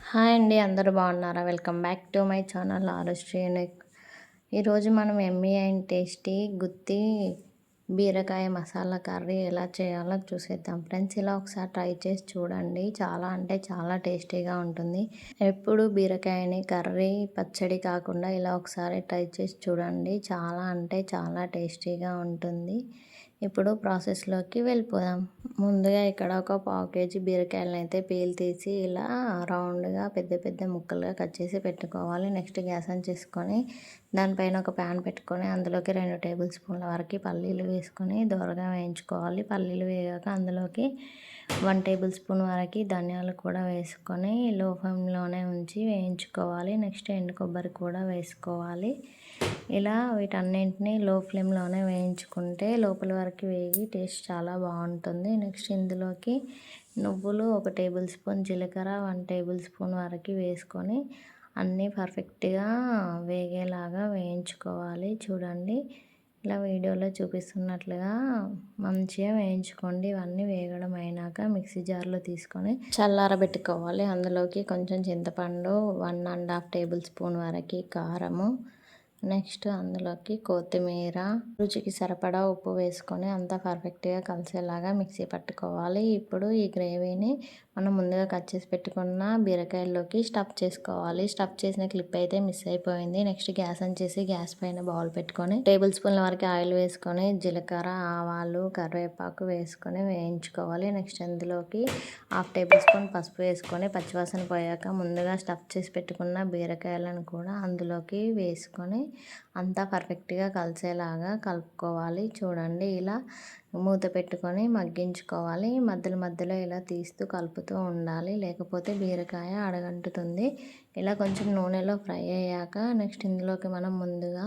Hi అండి, అందరూ బాగున్నారా? Welcome back to my channel Arushri. ఈరోజు మనం ఎమ్మీ అండ్ టేస్టీ గుత్తి బీరకాయ మసాలా కర్రీ ఎలా చేయాలో చూసేద్దాం ఫ్రెండ్స్. ఇలా ఒకసారి ట్రై చేసి చూడండి, చాలా అంటే చాలా టేస్టీగా ఉంటుంది. ఎప్పుడు బీరకాయని కర్రీ పచ్చడి కాకుండా ఇలా ఒకసారి ట్రై చేసి చూడండి, చాలా అంటే చాలా టేస్టీగా ఉంటుంది. ఇప్పుడు ప్రాసెస్లోకి వెళ్ళిపోదాం. ముందుగా ఇక్కడ ఒక పావు కేజీ బీరకాయలను అయితే పీల్ తీసి ఇలా రౌండ్గా పెద్ద పెద్ద ముక్కలుగా కట్ చేసి పెట్టుకోవాలి. నెక్స్ట్ గ్యాస్ ఆన్ చేసుకొని దానిపైన ఒక ప్యాన్ పెట్టుకొని అందులోకి 2 టేబుల్ స్పూన్ల వరకు పల్లీలు వేసుకొని దోరగా వేయించుకోవాలి. పల్లీలు వేగాక అందులోకి 1 టేబుల్ స్పూన్ వరకు ధనియాలు కూడా వేసుకొని లో ఫ్లేమ్లోనే ఉంచి వేయించుకోవాలి. నెక్స్ట్ ఎండు కొబ్బరి కూడా వేసుకోవాలి. ఇలా వీటన్నింటినీ లో ఫ్లేమ్లోనే వేయించుకుంటే లోపల వరకు వేగి టేస్ట్ చాలా బాగుంటుంది. నెక్స్ట్ ఇందులోకి నువ్వులు 1 టేబుల్ స్పూన్, జీలకర్ర 1 టేబుల్ స్పూన్ వరకు వేసుకొని అన్నీ పర్ఫెక్ట్గా వేగేలాగా వేయించుకోవాలి. చూడండి, ఇలా వీడియోలో చూపిస్తున్నట్లుగా మంచిగా వేయించుకోండి. ఇవన్నీ వేగడం అయినాక మిక్సీ జార్లో తీసుకొని చల్లారబెట్టుకోవాలి. అందులోకి కొంచెం చింతపండు, 1½ టేబుల్ స్పూన్ వరకు కారము, నెక్స్ట్ అందులోకి కొత్తిమీర, రుచికి సరిపడా ఉప్పు వేసుకొని అంతా పర్ఫెక్ట్గా కలిసేలాగా మిక్సీ పట్టుకోవాలి. ఇప్పుడు ఈ గ్రేవీని మనం ముందుగా కట్ చేసి పెట్టుకున్న బీరకాయల్లోకి స్టఫ్ చేసుకోవాలి. స్టఫ్ చేసిన క్లిప్ అయితే మిస్ అయిపోయింది. నెక్స్ట్ గ్యాస్ ఆన్ చేసి గ్యాస్ పైన బౌల్ పెట్టుకొని టేబుల్ స్పూన్ల వరకు ఆయిల్ వేసుకొని జీలకర్ర, ఆవాలు, కరివేపాకు వేసుకొని వేయించుకోవాలి. నెక్స్ట్ అందులోకి 1/2 టేబుల్ స్పూన్ పసుపు వేసుకొని పచ్చివాసన పోయాక ముందుగా స్టఫ్ చేసి పెట్టుకున్న బీరకాయలను కూడా అందులోకి వేసుకొని అంతా పర్ఫెక్ట్గా కలిసేలాగా కలుపుకోవాలి. చూడండి, ఇలా మూత పెట్టుకొని మగ్గించుకోవాలి. మధ్యలో మధ్యలో ఇలా తీస్తూ కలుపుతూ ఉండాలి, లేకపోతే బీరకాయ అడగంటుతుంది. ఇలా కొంచెం నూనెలో ఫ్రై అయ్యాక నెక్స్ట్ ఇందులోకి మనం ముందుగా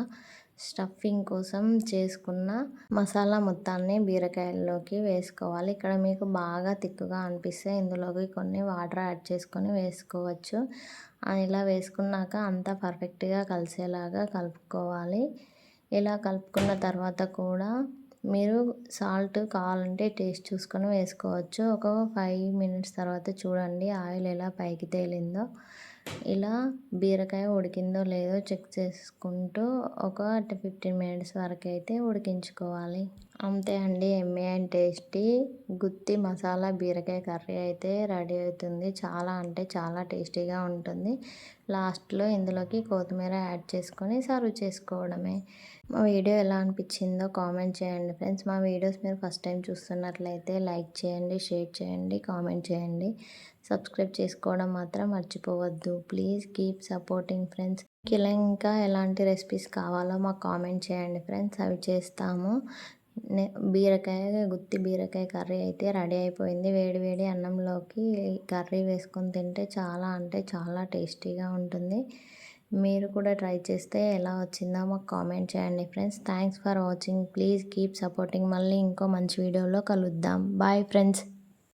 స్టఫింగ్ కోసం చేసుకున్న మసాలా మొత్తాన్ని బీరకాయల్లోకి వేసుకోవాలి. ఇక్కడ మీకు బాగా తిక్కుగా అనిపిస్తే ఇందులోకి కొన్ని వాటర్ యాడ్ చేసుకొని వేసుకోవచ్చు. ఇలా వేసుకున్నాక అంతా పర్ఫెక్ట్గా కలిసేలాగా కలుపుకోవాలి. ఇలా కలుపుకున్న తర్వాత కూడా మీరు సాల్ట్ కావాలంటే టేస్ట్ చూసుకొని వేసుకోవచ్చు. ఒక 5 మినిట్స్ తర్వాత చూడండి ఆయిల్ ఎలా పైకి తేలిందో. ఇలా బీరకాయ ఉడికిందో లేదో చెక్ చేసుకుంటూ ఒక 15 మినిట్స్ వరకు అయితే ఉడికించుకోవాలి. అంతే అండి, ఎమ్మీ అండ్ టేస్టీ గుత్తి మసాలా బీరకాయ కర్రీ అయితే రెడీ అవుతుంది. చాలా అంటే చాలా టేస్టీగా ఉంటుంది. లాస్ట్లో ఇందులోకి కొత్తిమీర యాడ్ చేసుకొని సర్వ్ చేసుకోవడమే. మా వీడియో ఎలా అనిపించిందో కామెంట్ చేయండి ఫ్రెండ్స్. మా వీడియోస్ మీరు ఫస్ట్ టైం చూస్తున్నట్లయితే లైక్ చేయండి, షేర్ చేయండి, కామెంట్ చేయండి. సబ్స్క్రైబ్ చేసుకోవడం మాత్రం మర్చిపోవద్దు. Please keep supporting friends. ఇలా ఇంకా ఎలాంటి రెసిపీస్ కావాలో మాకు కామెంట్ చేయండి ఫ్రెండ్స్, అవి చేస్తాము. గుత్తి బీరకాయ కర్రీ అయితే రెడీ అయిపోయింది. వేడి వేడి అన్నంలోకి కర్రీ వేసుకొని తింటే చాలా అంటే చాలా టేస్టీగా ఉంటుంది. మీరు కూడా ట్రై చేస్తే ఎలా వచ్చిందో మాకు కామెంట్ చేయండి friends. Thanks for watching. Please keep supporting. మళ్ళీ ఇంకో మంచి వీడియోలో కలుద్దాం. Bye friends.